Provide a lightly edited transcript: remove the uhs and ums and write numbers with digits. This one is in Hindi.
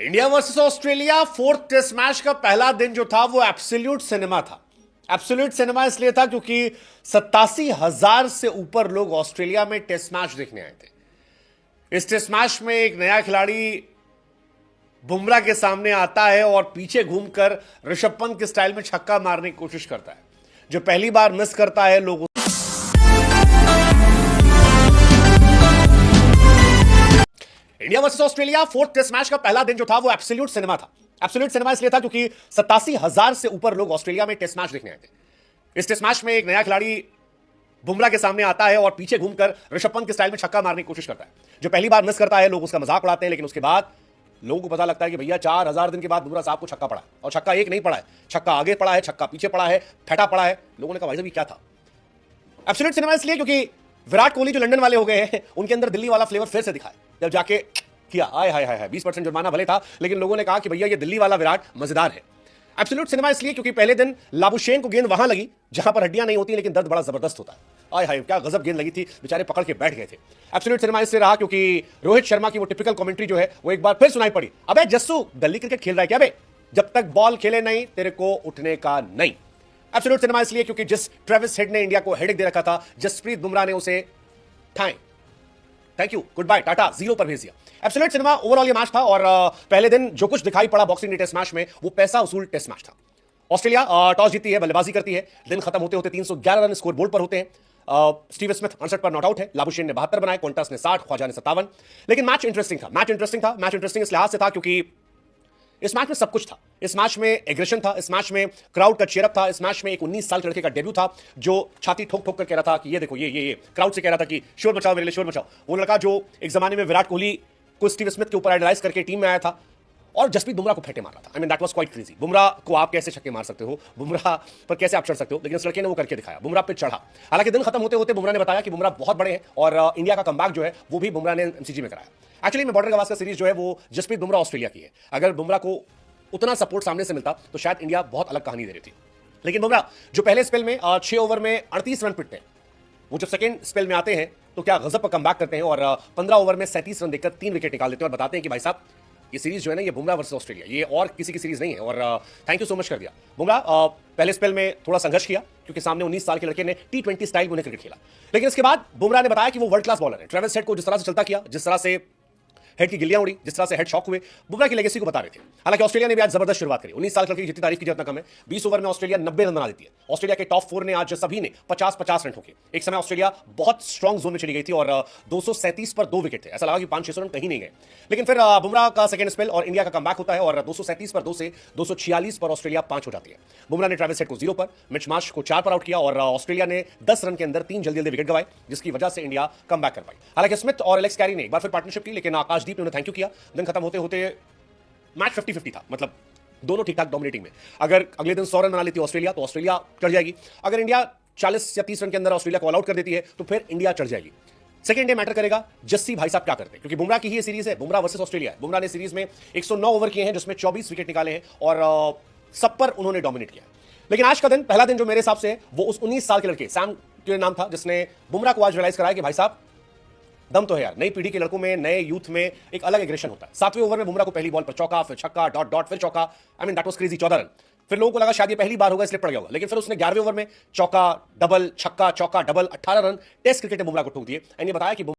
India versus Australia fourth test match का पहला दिन जो था वो एब्सोल्यूट सिनेमा था। एब्सोल्यूट सिनेमा इसलिए था क्योंकि 87,000 से ऊपर लोग ऑस्ट्रेलिया में टेस्ट मैच देखने आए थे। इस टेस्ट मैच में एक नया खिलाड़ी बुमराह के सामने आता है और पीछे घूमकर ऋषभ पंत के स्टाइल में छक्का मारने की कोशिश करता है। जो पहली बार मिस करता है लोग India versus Australia fourth test match का पहला दिन जो था वो एब्सोल्यूट सिनेमा था। एब्सोल्यूट सिनेमा इसलिए था क्योंकि 87,000 से ऊपर लोग ऑस्ट्रेलिया में टेस्ट मैच देखने आए थे। इस टेस्ट मैच में एक नया खिलाड़ी बुमराह के सामने आता है और पीछे घूमकर ऋषभ पंत के स्टाइल में छक्का मारने की कोशिश करता है। जो पहली बार मिस करता है लोग उसका मजाक उड़ाते हैं, लेकिन उसके बाद लोगों को पता लगता है कि भैया 4,000 दिन के बाद बुमराह साहब को छक्का पड़ा है, और छक्का एक नहीं पड़ा है, छक्का आगे पड़ा है, छक्का पीछे पड़ा है, फेटा पड़ा है। लोगों ने कहा भाई साहब ये क्या था। एब्सोल्यूट सिनेमा इसलिए क्योंकि विराट कोहली जो लंदन वाले हो गए हैं उनके अंदर दिल्ली वाला फ्लेवर फिर से दिखा है। जब जाके किया आय हाय हाय 20% जुर्माना भले था, लेकिन लोगों ने कहा कि भैया ये दिल्ली वाला विराट मजेदार है। एब्सोल्यूट सिनेमा इसलिए क्योंकि पहले दिन लाबुशेन को गेंद वहां लगी जहां पर हड्डियां नहीं होती, लेकिन दर्द बड़ा जबरदस्त होता है। आय हाय क्या गजब गेंद लगी थी, बेचारे पकड़ के बैठ गए थे। एब्सोल्यूट सिनेमा इससे रहा क्योंकि रोहित शर्मा की वो टिपिकल कमेंट्री जो है वो एक बार फिर सुनाई पड़ी। अबे जस्सू गली क्रिकेट खेल रहा है क्या बे, जब तक बॉल खेले नहीं तेरे को उठने का नहीं। एब्सोल्यूट सिनेमा इसलिए क्योंकि जिस ट्रेविस हेड ने इंडिया को हेडेक दे रखा था, जसप्रीत बुमराह ने उसे ठाए thank you good bye tata zero पर भेज दिया। एब्सोल्यूट सिनेमा ओवरऑल ये मैच था, और पहले दिन जो कुछ दिखाई पड़ा बॉक्सिंग डे टेस्ट मैच में वो पैसा वसूल टेस्ट मैच था। ऑस्ट्रेलिया टॉस जीती है, बल्लेबाजी करती है। दिन खत्म होते होते 311 रन स्कोर बोर्ड पर होते हैं। स्टीव स्मिथ 68 पर नॉट आउट है, लाबुशेन ने 72 बनाए, क्विंटस ने 60, ख्वाजा ने 57। लेकिन मैच इंटरेस्टिंग था। मैच इंटरेस्टिंग इस लिहाज से था क्योंकि इस मैच में सब कुछ था। इस मैच में एग्रेशन था, इस मैच में क्राउड का चीयरअप था, इस मैच में एक 19 साल के लड़के का डेब्यू था जो छाती ठोक ठोक कर कह रहा था कि ये देखो ये क्राउड से कह रहा था कि शोर बचाओ मेरे लिए, शोर बचाओ। वो लड़का जो एक जमाने में विराट कोहली को स्टीव स्मिथ के ऊपर आइडलाइज करके टीम में आया था और जसप्रीत बुमराह को फेंटे मार रहा था। I mean that was quite crazy. Bumrah को आप कैसे छक्के मार सकते हो, बुमराह पर कैसे आप चढ़ सकते हो, लेकिन इस लड़के ने वो करके दिखाया। बुमराह पे चढ़ा। हालांकि दिन खत्म होते होते बुमराह ने बताया कि बुमराह बहुत बड़े हैं और इंडिया का कमबैक जो है वो भी बुमराह ने एमसीजी में कराया। एक्चुअली में बॉर्डर गवास्कर सीरीज जो है वो जसप्रीत बुमराह ऑस्ट्रेलिया की है। अगर बुमराह को उतना सपोर्ट सामने से मिलता तो शायद इंडिया बहुत अलग कहानी दे रही थी। लेकिन बुमराह जो पहले स्पेल में 6 ओवर में 38 रन पिटते हैं, वो जब सेकंड स्पेल में आते हैं तो क्या गजब का कमबैक करते हैं और 15 ओवर में 37 रन देकर 3 विकेट निकाल देते हैं और बताते हैं कि भाई साहब ये सीरीज जो है ना ये बुमराह वर्सेस ऑस्ट्रेलिया, ये और किसी की सीरीज नहीं है। और थैंक यू सो मच कर दिया बुमराह। पहले स्पेल में थोड़ा संघर्ष किया क्योंकि सामने 19 साल के लड़के ने T20 स्टाइल में क्रिकेट खेला, लेकिन इसके बाद बुमराह ने बताया कि वो वर्ल्ड क्लास बॉलर है। ट्रेविस हेड को जिस तरह से चलता किया, जिस तरह से हेड की गिल्लियां उड़ी, जिस तरह से हेड शॉक हुए, बुमराह की लेगेसी को बता रहे थे। हालांकि ऑस्ट्रेलिया ने भी आज जबरदस्त शुरुआत करी। 19 साल के लड़के की जितनी तारीफ की जितना कम है। 20 ओवर में ऑस्ट्रेलिया 90 रन बना देती है। ऑस्ट्रेलिया के टॉप 4 ने आज सभी ने 50-50 रन ठोके। एक समय ऑस्ट्रेलिया बहुत स्ट्रॉन्ग जोन में चली गई थी और 237 पर 2 विकेट थे। ऐसा लगा कि 500-600 रन कहीं नहीं गए, लेकिन फिर बुमराह का सेकंड स्पेल और इंडिया का कमबैक होता है और 237 पर 2 से 246 पर ऑस्ट्रेलिया 5 हो जाती है। बुमराह ने ट्रेविस हेड को 0 पर, मिच मार्श को 4 पर आउट किया और ऑस्ट्रेलिया ने 10 रन के अंदर 3 जल्दी विकेट गवाए, जिसकी वजह से इंडिया कमबैक कर पाई। हालांकि स्मिथ और एलेक्स कैरी ने एक बार फिर पार्टनरशिप की, लेकिन आकाशदीप ने उन्हें थैंक यू किया। दिन खत्म होते होते मैच 50-50 था, मतलब दोनों ठीक ठाक डोमिनेटिंग में। अगर अगले दिन 100 रन बना लेती ऑस्ट्रेलिया तो ऑस्ट्रेलिया चढ़ जाएगी। अगर इंडिया 40 या 30 रन के अंदर ऑस्ट्रेलिया को ऑल आउट कर देती है तो फिर इंडिया चढ़ जाएगी। सेकंड डे मैटर करेगा जस्सी भाई साहब क्या करते हैं, क्योंकि बुमराह की ही ये सीरीज है, बुमराह वर्सेस ऑस्ट्रेलिया। बुमराह ने सीरीज में 109 ओवर किए हैं जिसमें 24 विकेट निकाले हैं और सब पर उन्होंने डोमिनेट किया। लेकिन आज का दिन, पहला दिन जो मेरे हिसाब से है वो उस 19 साल के लड़के सैम के नाम था जिसने बुमराह को आज रियलाइज कराया कि भाई साहब दम तो है यार। नई पीढ़ी के लड़कों में, नए यूथ में एक अलग एग्रेशन होता है। 7वें ओवर में बुमराह को पहली बॉल पर चौका, फिर छक्का, डॉट डॉट फिर चौका। I mean that was crazy. 14 run. फिर लोगों को लगा शायद ये पहली बार होगा इसलिए पड़ गया होगा, लेकिन फिर उसने 11वें ओवर में चौका डबल, छक्का चौका डबल, 18 रन टेस्ट क्रिकेट में बुमराह को ठोक दिए। एंड ये बताया कि